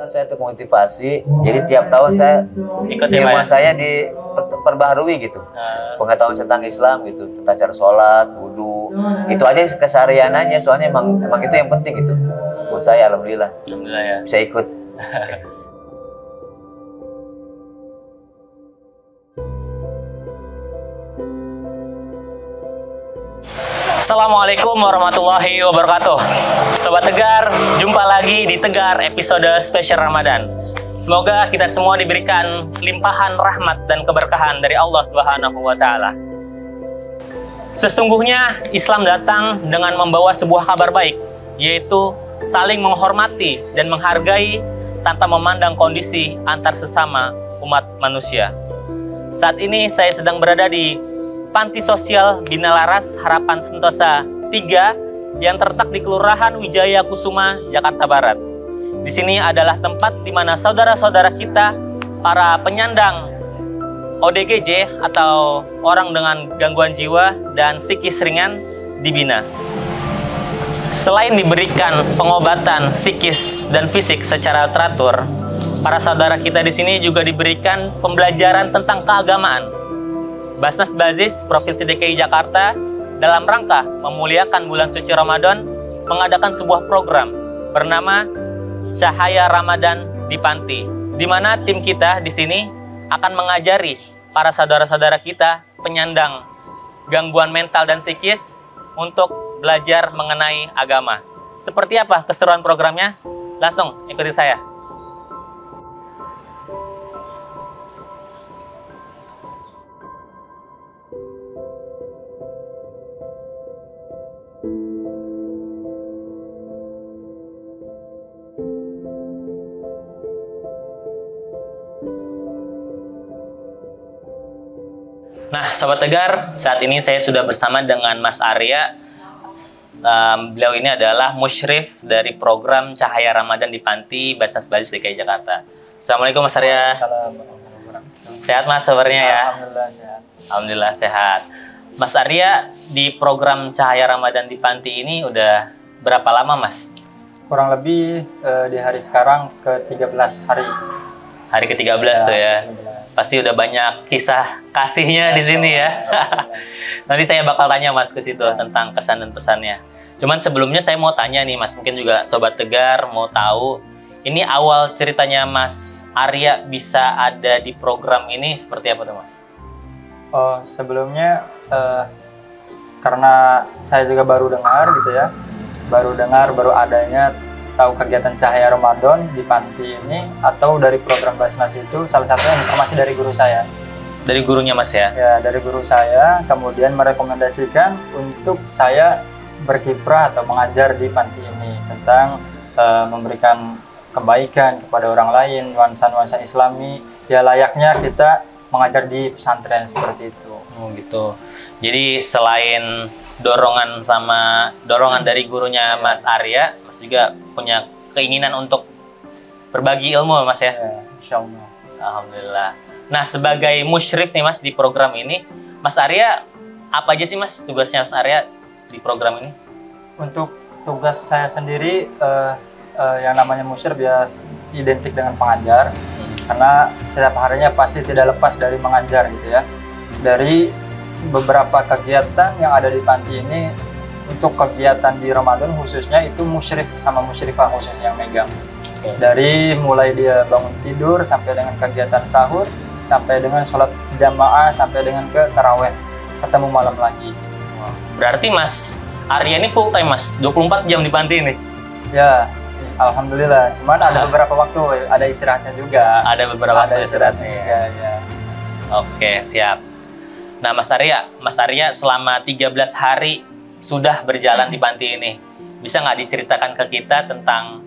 saya untuk motivasi, jadi tiap tahun saya Ikut ilmu saya diperbaharui gitu. Pengetahuan tentang Islam gitu, tentang cara sholat, wudhu, itu aja keseharian aja. Soalnya emang itu yang penting gitu. Buat saya alhamdulillah ya. bisa ikut. Assalamualaikum warahmatullahi wabarakatuh. Sobat Tegar, jumpa lagi di Tegar episode spesial Ramadan. Semoga kita semua diberikan limpahan rahmat dan keberkahan dari Allah Subhanahu wa Ta'ala. Sesungguhnya Islam datang dengan membawa sebuah kabar baik, yaitu saling menghormati dan menghargai tanpa memandang kondisi antar sesama umat manusia. Saat ini saya sedang berada di Panti Sosial Bina Laras Harapan Sentosa 3 yang terletak di Kelurahan Wijaya Kusuma, Jakarta Barat. Di sini adalah tempat di mana saudara-saudara kita, para penyandang ODGJ atau orang dengan gangguan jiwa dan psikis ringan dibina. Selain diberikan pengobatan psikis dan fisik secara teratur, para saudara kita di sini juga diberikan pembelajaran tentang keagamaan. Basnas Bazis Provinsi DKI Jakarta dalam rangka memuliakan bulan suci Ramadan mengadakan sebuah program bernama Cahaya Ramadan di Panti, di mana tim kita di sini akan mengajari para saudara-saudara kita penyandang gangguan mental dan psikis untuk belajar mengenai agama. Seperti apa keseruan programnya? Langsung ikuti saya. Nah, Sobat Tegar, saat ini saya sudah bersama dengan Mas Arya. Beliau ini adalah musyrif dari program Cahaya Ramadan di Panti Basnas Bazis DKI Jakarta. Assalamualaikum Mas Arya. Sehat Mas kabarnya ya? Alhamdulillah sehat. Alhamdulillah sehat. Mas Arya, di program Cahaya Ramadan di Panti ini udah berapa lama Mas? Kurang lebih di hari sekarang ke-13 hari. Hari ke-13 tuh ya. 13. Pasti udah banyak kisah kasihnya di sini ya. Nanti saya bakal tanya Mas ke situ tentang kesan dan pesannya. Cuman sebelumnya saya mau tanya nih Mas, mungkin juga Sobat Tegar mau tahu, ini awal ceritanya Mas Arya bisa ada di program ini seperti apa tuh Mas? Oh, sebelumnya karena saya juga baru dengar gitu ya, baru adanya tahu kegiatan Cahaya Ramadan di Panti ini atau dari program Basnas itu, salah satunya informasi dari guru saya. Dari gurunya Mas ya? Ya, dari guru saya, kemudian merekomendasikan untuk saya berkiprah atau mengajar di Panti ini tentang memberikan kebaikan kepada orang lain, nuansa-nuansa Islami, ya layaknya kita mengajar di pesantren seperti itu. Oh gitu. Jadi selain dorongan dari gurunya Mas Arya, Mas juga punya keinginan untuk berbagi ilmu Mas ya? Ya, insya Allah. Alhamdulillah. Nah, sebagai musyrif nih Mas di program ini, Mas Arya apa aja sih Mas tugasnya Mas Arya di program ini? Untuk tugas saya sendiri yang namanya musyrif ya identik dengan pengajar, karena setiap harinya pasti tidak lepas dari mengajar gitu ya. Dari beberapa kegiatan yang ada di Panti ini, untuk kegiatan di Ramadan khususnya itu musyrif sama musyrifah khususnya yang megang. Dari mulai dia bangun tidur sampai dengan kegiatan sahur, sampai dengan sholat jamaah, sampai dengan ke taraweh, ketemu malam lagi. Berarti Mas Arya ini full time Mas, 24 jam di Panti ini? Ya, alhamdulillah. Cuman ada beberapa waktu, ada istirahatnya juga. Ada beberapa waktu istirahatnya ya. Ya. Oke, siap. Nah Mas Arya selama 13 hari sudah berjalan di Panti ini. Bisa nggak diceritakan ke kita tentang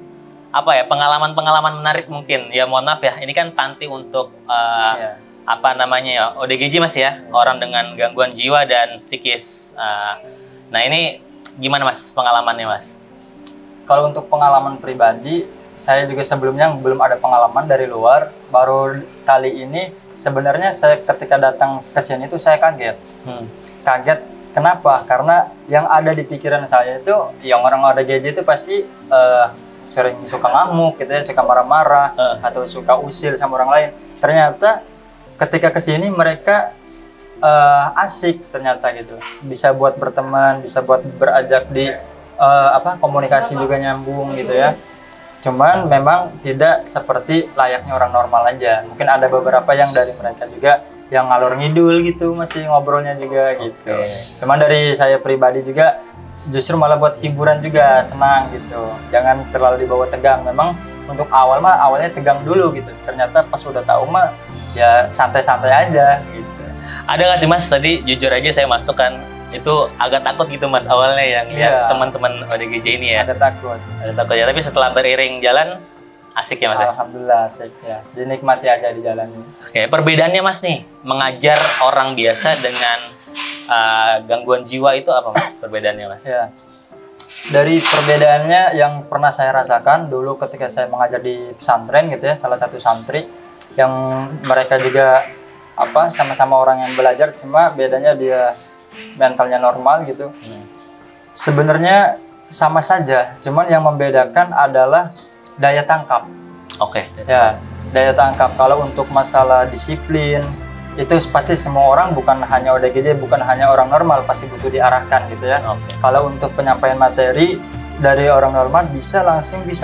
apa ya, pengalaman-pengalaman menarik mungkin? Ya mohon maaf ya, ini kan Panti untuk apa namanya ya, ODGJ Mas ya, orang dengan gangguan jiwa dan psikis. Nah ini gimana Mas pengalamannya Mas? Kalau untuk pengalaman pribadi, saya juga sebelumnya belum ada pengalaman dari luar. Baru kali ini sebenarnya saya ketika datang ke sini itu saya kaget. Kaget kenapa? Karena yang ada di pikiran saya itu yang orang ODGJ itu pasti sering suka ngamuk gitu ya, suka marah-marah atau suka usil sama orang lain. Ternyata ketika kesini mereka asik ternyata gitu, bisa buat berteman, bisa buat berajak di komunikasi juga nyambung gitu ya. Cuman memang tidak seperti layaknya orang normal aja. Mungkin ada beberapa yang dari mereka juga yang ngalor ngidul gitu, masih ngobrolnya juga gitu. Cuman dari saya pribadi juga justru malah buat hiburan juga, senang gitu. Jangan terlalu dibawa tegang. Memang untuk awalnya tegang dulu gitu. Ternyata pas udah tahu mah ya santai-santai aja gitu. Ada nggak sih Mas, tadi jujur aja saya masuk kan, itu agak takut gitu Mas awalnya yang lihat teman-teman ODGJ ini ya. Ada takut ya, tapi setelah beriring jalan asik ya Mas. Alhamdulillah asik ya, dinikmati aja di jalan ini. Oke, perbedaannya Mas nih, mengajar orang biasa dengan gangguan jiwa itu apa Mas perbedaannya Mas? Ya, dari perbedaannya yang pernah saya rasakan dulu ketika saya mengajar di pesantren gitu ya, salah satu santri yang mereka juga sama-sama orang yang belajar, cuma bedanya dia mentalnya normal gitu. Sebenarnya sama saja, cuman yang membedakan adalah daya tangkap. Oke. Ya, daya tangkap. Kalau untuk masalah disiplin itu pasti semua orang, bukan hanya ODGJ, bukan hanya orang normal, pasti butuh diarahkan gitu ya. Kalau untuk penyampaian materi dari orang normal bisa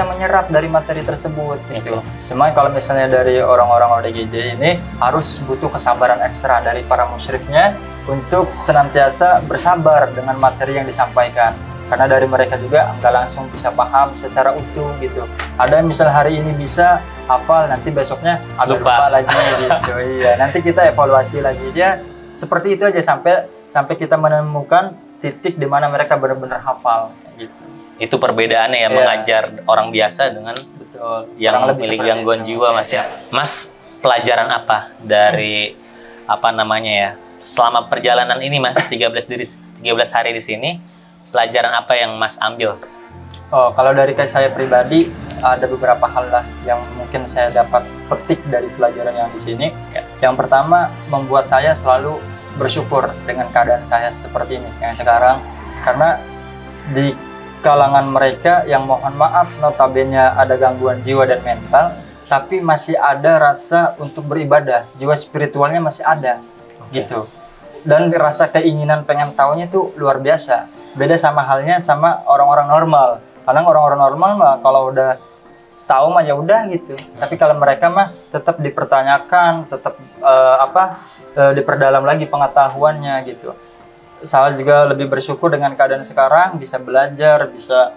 menyerap dari materi tersebut gitu. Cuman kalau misalnya dari orang-orang ODGJ ini harus butuh kesabaran ekstra dari para musyrifnya untuk senantiasa bersabar dengan materi yang disampaikan. Karena dari mereka juga nggak langsung bisa paham secara utuh gitu. Ada misal hari ini bisa hafal, nanti besoknya agak lupa lagi gitu. Iya, nanti kita evaluasi lagi ya. Seperti itu aja sampai kita menemukan titik di mana mereka benar-benar hafal gitu. Itu perbedaannya ya, mengajar orang biasa dengan yang memiliki gangguan jiwa Mas ya. Mas, pelajaran apa dari selama perjalanan ini Mas, 13 hari di sini, pelajaran apa yang Mas ambil? Kalau dari saya pribadi ada beberapa hal lah yang mungkin saya dapat petik dari pelajaran yang di sini. Yang pertama, membuat saya selalu bersyukur dengan keadaan saya seperti ini yang sekarang, karena di kalangan mereka yang mohon maaf notabene ada gangguan jiwa dan mental, tapi masih ada rasa untuk beribadah, jiwa spiritualnya masih ada gitu. Dan rasa keinginan pengen tahunya itu luar biasa. Beda sama halnya sama orang-orang normal. Kadang orang-orang normal mah kalau udah tahu mah ya udah gitu. Tapi kalau mereka mah tetap dipertanyakan, tetap diperdalam lagi pengetahuannya gitu. Saya juga lebih bersyukur dengan keadaan sekarang, bisa belajar, bisa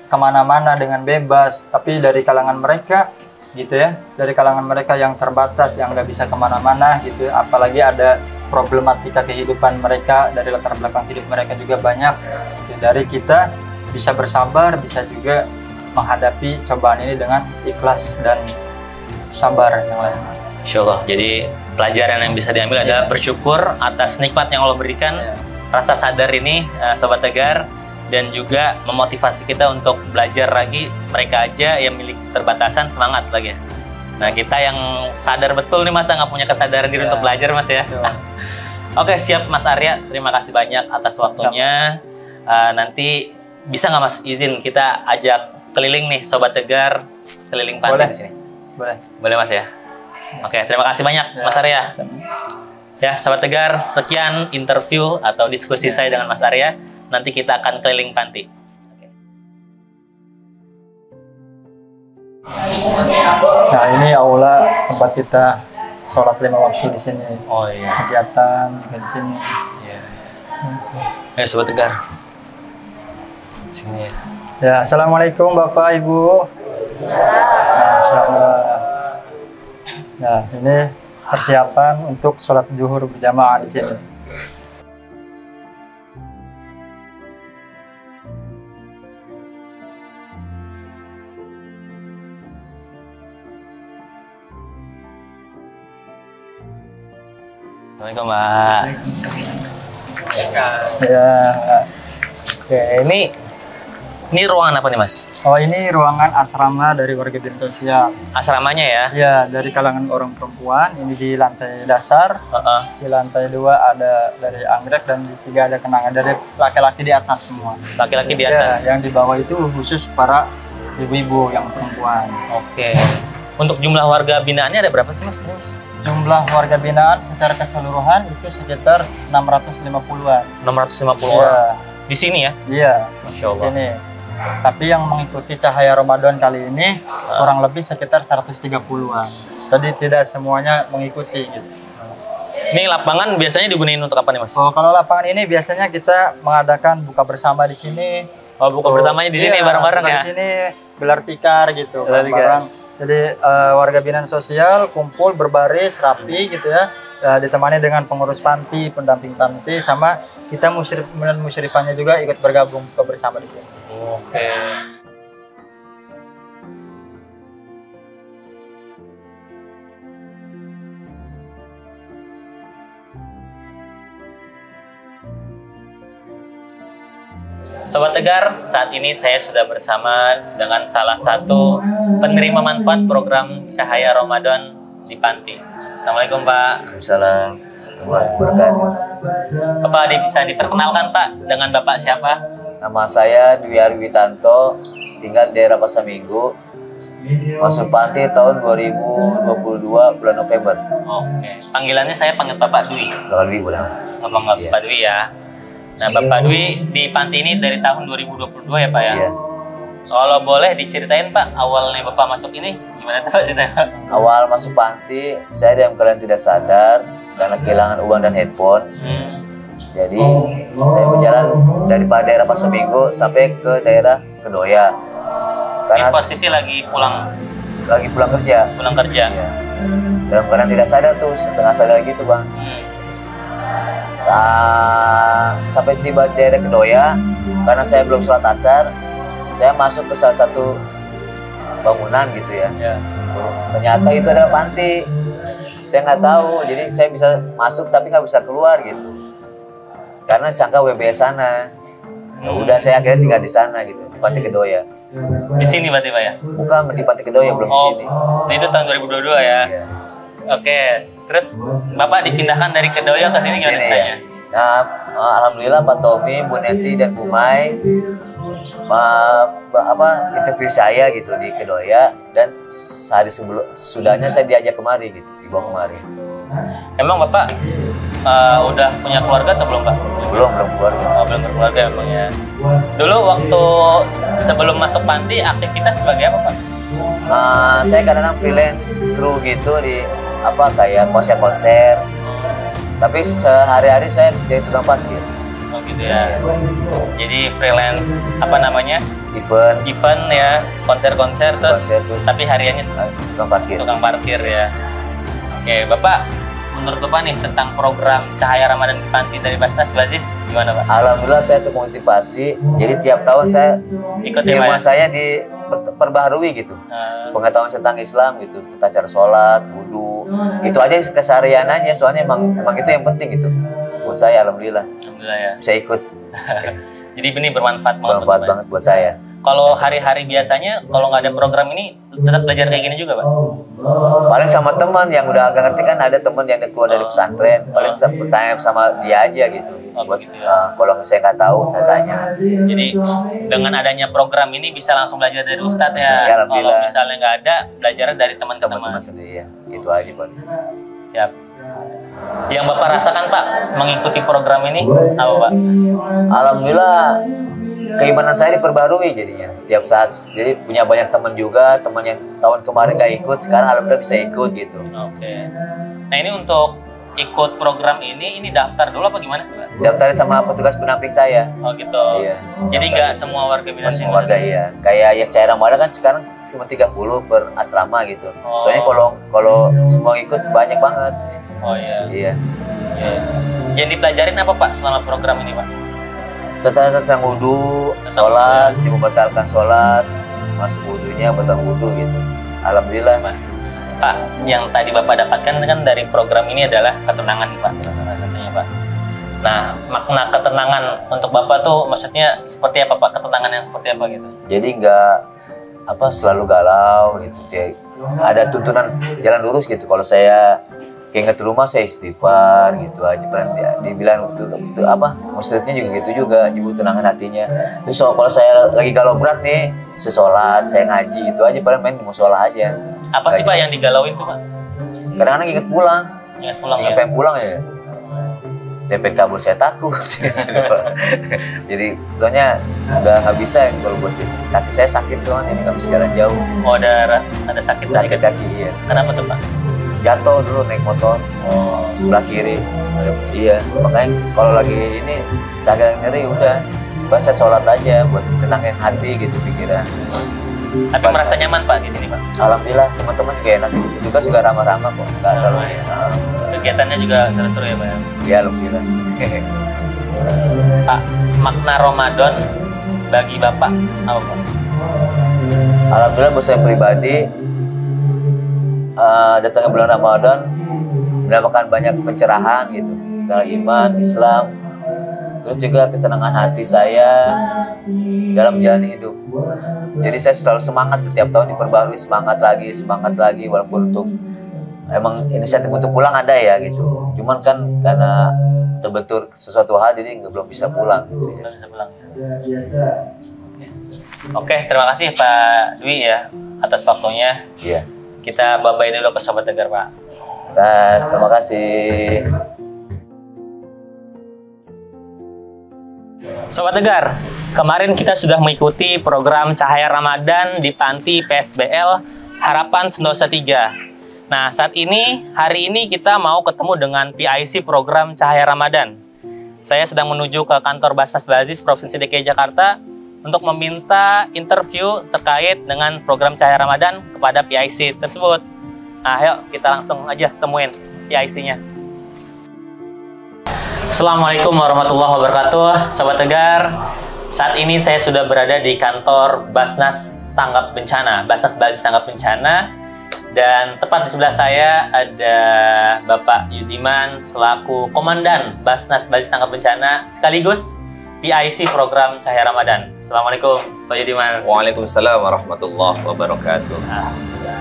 kemana-mana dengan bebas. Tapi dari kalangan mereka gitu ya, dari kalangan mereka yang terbatas, yang nggak bisa kemana-mana gitu, apalagi ada problematika kehidupan mereka, dari latar belakang hidup mereka juga banyak gitu. Dari kita bisa bersabar, bisa juga menghadapi cobaan ini dengan ikhlas dan sabar yang lain. Insya Allah. Jadi pelajaran yang bisa diambil adalah bersyukur atas nikmat yang Allah berikan, rasa sadar ini Sobat Tegar, dan juga memotivasi kita untuk belajar lagi. Mereka aja yang milik keterbatasan semangat lagi ya. Nah, kita yang sadar betul nih masa nggak punya kesadaran diri untuk belajar Mas ya. Oke, siap Mas Arya, terima kasih banyak atas waktunya. Nanti bisa nggak Mas izin kita ajak keliling nih Sobat Tegar, keliling pantai di sini? Boleh Mas ya. Oke, terima kasih banyak Mas Arya. Ya, Sobat Tegar, sekian interview atau diskusi saya dengan Mas Arya. Nanti kita akan keliling panti. Nah, ini aula tempat kita sholat 5 waktu di sini. Oh iya. Kegiatan di sini. Iya. Sobat Tegar. Sini ya. Ya, assalamualaikum Bapak Ibu. Insyaallah. Nah, ini persiapan untuk sholat zuhur berjamaah di sini. Assalamualaikum Mbak. Ya. Oke, ini ruangan apa nih Mas? Oh, ini ruangan asrama dari warga binaan sosial. Asramanya ya? Ya, dari kalangan orang perempuan. Ini di lantai dasar. Di lantai 2 ada dari anggrek, dan di 3 ada kenangan dari laki-laki di atas semua. Laki-laki di atas. Ya, yang di bawah itu khusus para ibu-ibu yang perempuan. Oke. Untuk jumlah warga binaannya ada berapa sih Mas? Jumlah warga binaan secara keseluruhan itu sekitar 650-an. 650 Iya. orang. Di sini ya? Iya, Masya di Allah. sini. Tapi yang mengikuti Cahaya Ramadan kali ini kurang lebih sekitar 130-an. Jadi tidak semuanya mengikuti gitu. Ini lapangan biasanya digunain untuk apa nih Mas? Oh, kalau lapangan ini biasanya kita mengadakan buka bersama di sini. Oh, buka bersamanya di sini Iya, bareng-bareng buka ya? Di sini gelar tikar gitu, Gelar tikar. bareng-bareng. Jadi warga binaan sosial kumpul berbaris rapi gitu ya. Ditemani dengan pengurus panti, pendamping panti, sama kita musyrifahnya juga ikut bergabung buka bersama di sini. Oke. Sobat Tegar, saat ini saya sudah bersama dengan salah satu penerima manfaat program Cahaya Ramadan di Panti. Assalamualaikum Pak. Waalaikumsalam warahmatullahi wabarakatuh. Bapak bisa diperkenalkan Pak dengan Bapak siapa? Nama saya Dwi Ari Witanto, tinggal di daerah Pasaminggu. Masuk panti tahun 2022 bulan November. Oke. Panggilannya saya panggil Bapak Dwi. Kalau lebih bulan. Bapak Iya. Dwi ya. Nah, Bapak Dwi di panti ini dari tahun 2022 ya Pak ya? Iya. Kalau boleh diceritain Pak, awalnya Bapak masuk ini gimana tuh Pak ceritanya Pak? Awal masuk panti, saya dalam keadaan tidak sadar karena kehilangan uang dan handphone. Jadi saya berjalan dari daerah Pasaminggu sampai ke daerah Kedoya. Ini Karena posisi lagi pulang kerja. kerja. Iya. Dalam keadaan tidak sadar tuh, setengah sadar gitu bang. Sampai tiba di daerah Kedoya, karena saya belum sholat asar, saya masuk ke salah satu bangunan gitu ya. Ya. Ternyata itu adalah panti. Saya nggak tahu, jadi saya bisa masuk tapi nggak bisa keluar gitu. Karena sangka WBS sana. Ya udah saya akhirnya tinggal di sana gitu, di Panti Kedoya. Di sini berarti Pak ya? Bukan di Panti Kedoya, belum di sini. Itu tahun 2022 ya? Iya. Oke, terus Bapak dipindahkan dari Kedoya ke sini gimana Sini, ceritanya? ya. Nah, alhamdulillah Pak Tommy, Bu Neti dan Bu Mai interview saya gitu di Kedoya, dan sehari sudahnya saya diajak kemari gitu, dibawa kemari. Emang Bapak udah punya keluarga atau belum Pak? Belum keluarga. Oh, belum berkeluarga emang ya. Dulu waktu sebelum masuk panti aktivitas sebagai apa Pak? Saya kadang-kadang freelance kru gitu di kayak konser-konser. Tapi sehari-hari saya jadi tukang parkir. Oh gitu ya. Jadi freelance Event ya, konser-konser terus, terus tapi hariannya tukang parkir. tukang parkir ya. Oke, Bapak menurut Bapak nih tentang program Cahaya Ramadan di Panti dari Basnas Bazis gimana Pak? Alhamdulillah saya termotivasi. Jadi tiap tahun saya Ikut ya Pak ilmu ya? saya diperbaharui gitu. Pengetahuan tentang Islam gitu, tentang cara sholat, wudhu, itu aja kesehariannya. Soalnya emang itu yang penting gitu. Buat saya alhamdulillah Alhamdulillah ya. bisa ikut. Jadi ini bermanfaat banget. Bermanfaat Pak. banget buat saya. Kalau hari-hari biasanya kalau nggak ada program ini tetap belajar kayak gini juga Pak? Paling sama teman yang udah agak ngerti, kan ada teman yang keluar dari pesantren, paling bertanya sama dia aja gitu. Oh, Buat gitu ya. kalau saya nggak tahu saya tanya. Jadi dengan adanya program ini bisa langsung belajar dari Ustadz Ya, ya. Kalau alhamdulillah. misalnya nggak ada, belajarnya dari teman ke teman. Teman-teman sendiri ya, itu aja Pak. Siap. Yang Bapak rasakan Pak mengikuti program ini apa Pak? Alhamdulillah keimanan saya diperbarui jadinya tiap saat. Jadi punya banyak teman juga, teman yang tahun kemarin nggak ikut, sekarang alhamdulillah bisa ikut gitu. Oke. Nah ini untuk ikut program ini daftar dulu apa gimana sih Pak? Daftarin sama petugas pendamping saya. Oh gitu. Iya. Jadi nggak semua warga binaan Masih sini? warga iya. Kayak yang Cahaya Ramadan kan sekarang cuma 30 per asrama gitu. Oh. Soalnya kalau semua ikut banyak banget. Oh iya. Iya. Iya. Yang dipelajarin apa Pak selama program ini Pak? Tentang wudhu, sholat, membatalkan sholat, masuk wudhunya, batal wudhu gitu. Alhamdulillah. Pak, yang tadi Bapak dapatkan kan dari program ini adalah ketenangan nih Pak, katanya Pak. Nah, makna ketenangan untuk Bapak tuh maksudnya seperti apa Pak? Ketenangan yang seperti apa gitu? Jadi nggak selalu galau gitu. Kayak ada tuntunan jalan lurus gitu. Kalau saya keinget rumah saya istighfar gitu aja. Pernah dibilang itu muslimnya juga gitu juga, nyebut tenangan hatinya. Terus kalau saya lagi galau berat nih, sesolat, saya ngaji, itu aja paling main di musola aja. Apa sih Pak yang digalauin tuh Pak? Kadang-kadang inget pulang, Ingat pulang inget ya? pengen pulang ya. DP kabur saya takut. Jadi soalnya udah nggak bisa ya kalau buat ini. Kaki saya sakit soalnya ini nggak bisa jalan jauh. Oh ada sakit Sakit kaki iya. Kenapa tuh Pak? Jatuh dulu naik motor sebelah kiri. Iya, makanya kalau lagi ini saya nyeri udah, saya sholat aja buat tenangin hati gitu pikiran. Tapi merasa nyaman Pak di sini Pak? Alhamdulillah teman-teman juga enak, juga juga ramah-ramah kok, nggak terlalu. Kegiatannya juga seru-seru ya Pak? Ya alhamdulillah. Pak, makna Ramadan bagi Bapak apa Pak? Alhamdulillah buat saya pribadi, datangnya bulan Ramadan mendapatkan banyak pencerahan gitu tentang iman, Islam, terus juga ketenangan hati saya dalam menjalani hidup. Jadi saya selalu semangat setiap tahun diperbarui, semangat lagi walaupun untuk emang inisiatif untuk pulang ada ya gitu. Cuman kan karena terbentur sesuatu hal jadi belum bisa pulang gitu ya. Belum bisa pulang ya? Oke, terima kasih Pak Dwi ya atas waktunya. Iya. Kita bye-bye dulu ke Sobat Tegar Pak. Terima kasih. Sobat Tegar, kemarin kita sudah mengikuti program Cahaya Ramadan di Panti PSBL Harapan Sentosa 3. Nah, hari ini kita mau ketemu dengan PIC program Cahaya Ramadan. Saya sedang menuju ke kantor Basnas Bazis Provinsi DKI Jakarta untuk meminta interview terkait dengan program Cahaya Ramadan kepada PIC tersebut. Nah, ayo kita langsung aja temuin PIC-nya. Assalamualaikum warahmatullahi wabarakatuh, Sobat Tegar. Saat ini saya sudah berada di kantor Basnas Tanggap Bencana, Basnas Bazis Tanggap Bencana, dan tepat di sebelah saya ada Bapak Yudiman selaku Komandan Basnas Bazis Tanggap Bencana sekaligus PIC program Cahaya Ramadan. Assalamualaikum Pak Yudiman. Waalaikumsalam warahmatullahi wabarakatuh.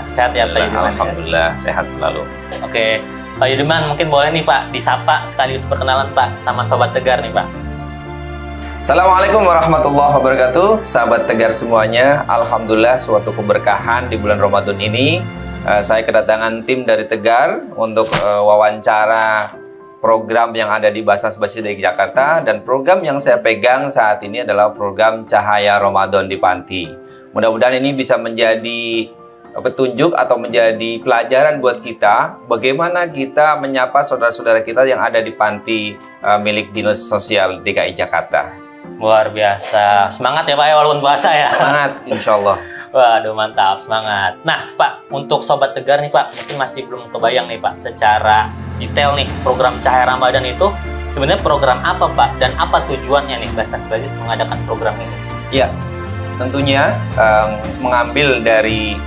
Sehat ya Pak Yudiman? Alhamdulillah sehat selalu. Oke, Pak Yudiman mungkin boleh nih Pak disapa sekaligus perkenalan Pak sama Sobat Tegar nih Pak. Assalamualaikum warahmatullahi wabarakatuh. Sahabat Tegar semuanya, alhamdulillah suatu keberkahan di bulan Ramadan ini. Saya kedatangan tim dari Tegar untuk wawancara program yang ada di Basnas Bazis DKI Jakarta, dan program yang saya pegang saat ini adalah program Cahaya Ramadan di Panti. Mudah-mudahan ini bisa menjadi petunjuk atau menjadi pelajaran buat kita bagaimana kita menyapa saudara-saudara kita yang ada di panti milik Dinas Sosial DKI Jakarta. Luar biasa, semangat ya Pak ya walaupun puasa ya. Semangat, insya Allah. Waduh mantap, semangat. Nah Pak, untuk Sobat Tegar nih Pak, mungkin masih belum kebayang nih Pak secara detail nih program Cahaya Ramadan itu sebenarnya program apa Pak, dan apa tujuannya nih Basnas Bazis mengadakan program ini? Ya, tentunya mengambil dari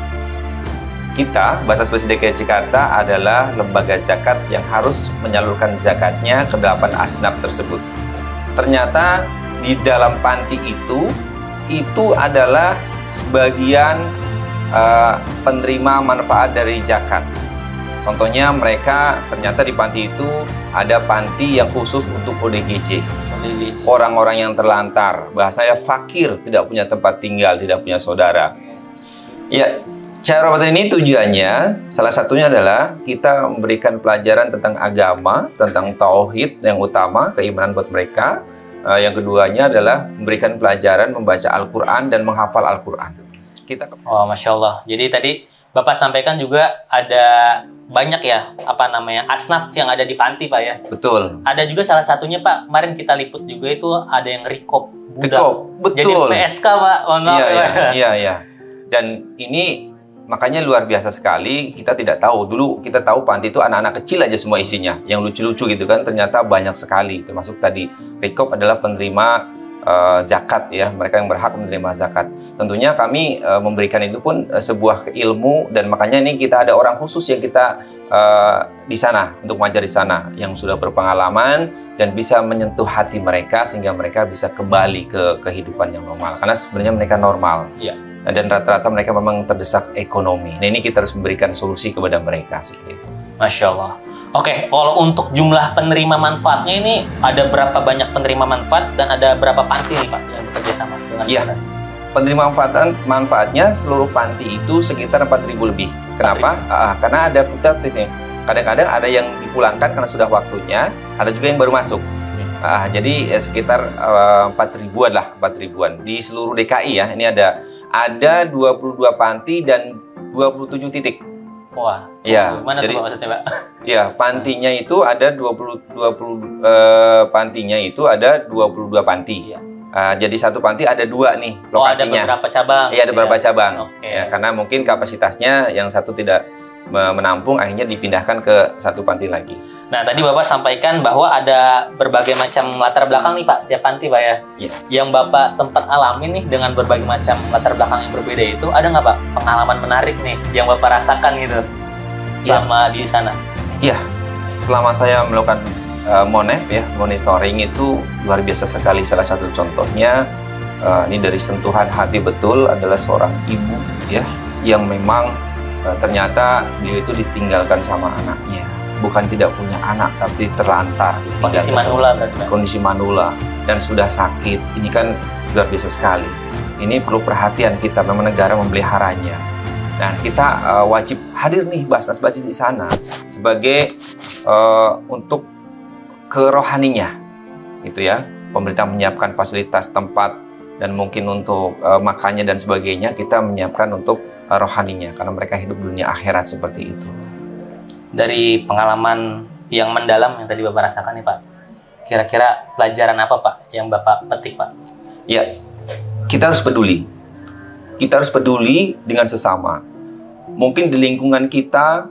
kita, Basnas Bazis DKI Jakarta adalah lembaga zakat yang harus menyalurkan zakatnya ke 8 asnaf tersebut. Ternyata di dalam panti itu adalah sebagian penerima manfaat dari zakat. Contohnya mereka ternyata di panti itu ada panti yang khusus untuk ODGJ. Orang-orang yang terlantar, bahasanya fakir, tidak punya tempat tinggal, tidak punya saudara. Ya, Cahaya Ramadan ini tujuannya salah satunya adalah kita memberikan pelajaran tentang agama, tentang tauhid yang utama, keimanan buat mereka. Yang keduanya adalah memberikan pelajaran membaca Al-Quran dan menghafal Al-Quran. Oh, Masya Allah. Jadi tadi Bapak sampaikan juga ada banyak ya, asnaf yang ada di panti Pak ya? Betul. Ada juga salah satunya Pak, kemarin kita liput juga itu ada yang rekop budak. Rekop, betul. Jadi PSK Pak, Iya. Dan ini makanya luar biasa sekali, kita tidak tahu. Dulu kita tahu panti itu anak-anak kecil aja semua isinya, yang lucu-lucu gitu kan, ternyata banyak sekali. Termasuk tadi, rekop adalah penerima zakat ya, mereka yang berhak menerima zakat. Tentunya kami memberikan itu pun sebuah ilmu, dan makanya ini kita ada orang khusus yang kita di sana, untuk mengajar di sana, yang sudah berpengalaman dan bisa menyentuh hati mereka sehingga mereka bisa kembali ke kehidupan yang normal. Karena sebenarnya mereka normal. Iya. Dan rata-rata mereka memang terdesak ekonomi. Nah ini kita harus memberikan solusi kepada mereka seperti itu. Masya Allah. Oke, kalau untuk jumlah penerima manfaatnya ini ada berapa banyak penerima manfaat dan ada berapa panti nih Pak yang bekerja sama dengan Basnas? penerima manfaatnya seluruh panti itu sekitar 4.000 lebih. Kenapa? Karena ada fluktuatifnya. Kadang-kadang ada yang dipulangkan karena sudah waktunya, ada juga yang baru masuk. Jadi sekitar 4.000-an lah, 4.000-an di seluruh DKI ya. Ini ada 22 panti dan 27 titik. Wah, ya. Mana Jadi, tuh Pak maksudnya Pak? Ya, pantinya itu ada 22 panti. Iya. Jadi satu panti ada 2 nih lokasinya. Oh, ada beberapa cabang. Iya, ada beberapa cabang. Oke. Ya, karena mungkin kapasitasnya yang satu tidak menampung, akhirnya dipindahkan ke satu panti lagi. Nah, tadi Bapak sampaikan bahwa ada berbagai macam latar belakang nih Pak, setiap panti Pak ya. Iya. Yang Bapak sempat alami nih dengan berbagai macam latar belakang yang berbeda itu, ada nggak Pak pengalaman menarik nih yang Bapak rasakan gitu selama di sana? Iya, selama saya melakukan MONEF ya, monitoring itu luar biasa sekali. Salah satu contohnya, ini dari sentuhan hati betul, adalah seorang ibu ya, yang memang ternyata dia itu ditinggalkan sama anaknya. Bukan tidak punya anak, tapi terlantar. Kondisi manula berarti Pak? Kondisi manula, dan sudah sakit. Ini kan luar biasa sekali. Ini perlu perhatian kita, memang negara memeliharanya. Nah, kita wajib hadir nih, Basnas Bazis di sana sebagai untuk kerohaninya, gitu ya. Pemerintah menyiapkan fasilitas tempat dan mungkin untuk makannya dan sebagainya, kita menyiapkan untuk rohaninya, karena mereka hidup dunia akhirat seperti itu. Dari pengalaman yang mendalam yang tadi Bapak rasakan nih Pak, kira-kira pelajaran apa Pak yang Bapak petik Pak? Ya, kita harus peduli. Kita harus peduli dengan sesama. Mungkin di lingkungan kita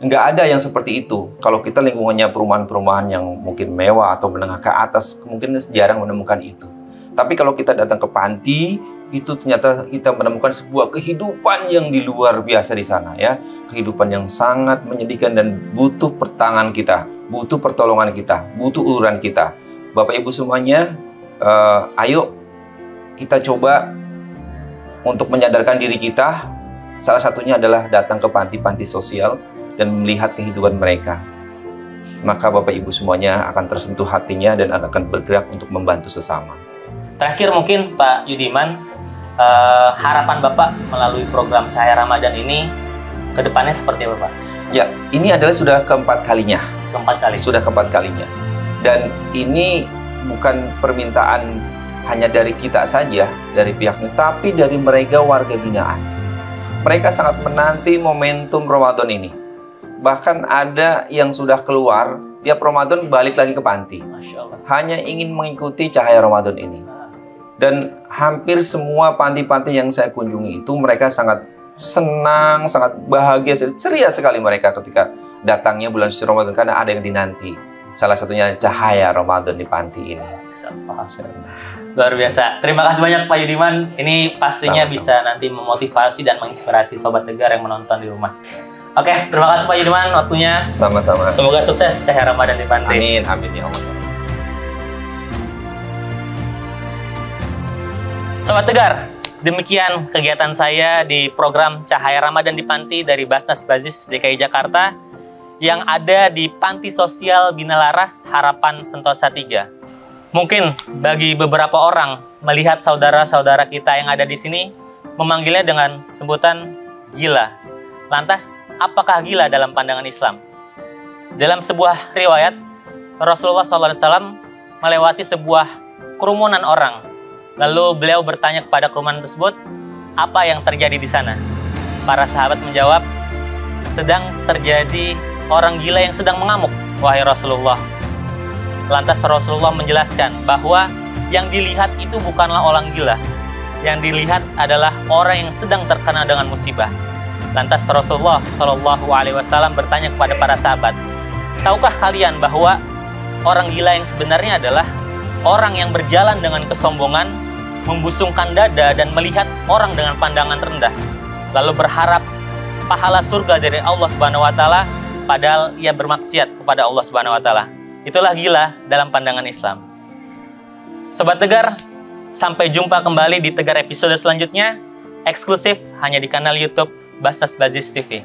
nggak ada yang seperti itu. Kalau kita lingkungannya perumahan-perumahan yang mungkin mewah atau menengah ke atas, kemungkinan jarang menemukan itu. Tapi kalau kita datang ke panti, itu ternyata kita menemukan sebuah kehidupan yang di luar biasa di sana ya. Kehidupan yang sangat menyedihkan dan butuh pertangan kita, butuh pertolongan kita, butuh uluran kita. Bapak Ibu semuanya, ayo kita coba untuk menyadarkan diri kita. Salah satunya adalah datang ke panti-panti sosial dan melihat kehidupan mereka. Maka Bapak Ibu semuanya akan tersentuh hatinya dan akan bergerak untuk membantu sesama. Terakhir mungkin Pak Yudiman, harapan Bapak melalui program Cahaya Ramadan ini ke depannya seperti apa Pak? Ya, ini adalah sudah keempat kalinya. Sudah keempat kalinya. Dan ini bukan permintaan hanya dari kita saja, dari pihaknya, tapi dari mereka warga binaan. Mereka sangat menanti momentum Ramadan ini. Bahkan ada yang sudah keluar, tiap Ramadan balik lagi ke panti. Masya Allah. Hanya ingin mengikuti Cahaya Ramadan ini. Dan hampir semua panti-panti yang saya kunjungi itu mereka sangat senang, sangat bahagia, ceria sekali mereka ketika datangnya bulan suci Ramadan, karena ada yang dinanti. Salah satunya Cahaya Ramadan di panti ini. Luar biasa. Terima kasih banyak Pak Yudiman. Ini pastinya Sama-sama. bisa nanti memotivasi dan menginspirasi Sobat Tegar yang menonton di rumah. Oke, terima kasih Pak Yudiman waktunya. Sama-sama. Semoga sukses Cahaya Ramadan di panti. Amin, amin ya Allah. Sobat Tegar, demikian kegiatan saya di program Cahaya Ramadan di Panti dari Basnas Bazis DKI Jakarta yang ada di Panti Sosial Bina Laras Harapan Sentosa 3. Mungkin bagi beberapa orang melihat saudara-saudara kita yang ada di sini memanggilnya dengan sebutan gila. Lantas, apakah gila dalam pandangan Islam? Dalam sebuah riwayat, Rasulullah SAW melewati sebuah kerumunan orang. Lalu beliau bertanya kepada kerumunan tersebut, apa yang terjadi di sana? Para sahabat menjawab, sedang terjadi orang gila yang sedang mengamuk, wahai Rasulullah. Lantas Rasulullah menjelaskan bahwa yang dilihat itu bukanlah orang gila. Yang dilihat adalah orang yang sedang terkena dengan musibah. Lantas Rasulullah SAW bertanya kepada para sahabat, tahukah kalian bahwa orang gila yang sebenarnya adalah orang yang berjalan dengan kesombongan, membusungkan dada dan melihat orang dengan pandangan rendah, lalu berharap pahala surga dari Allah Subhanahu wa taala padahal ia bermaksiat kepada Allah Subhanahu wa taala. Itulah gila dalam pandangan Islam. Sobat Tegar, sampai jumpa kembali di Tegar episode selanjutnya, eksklusif hanya di kanal YouTube Basnas Bazis TV.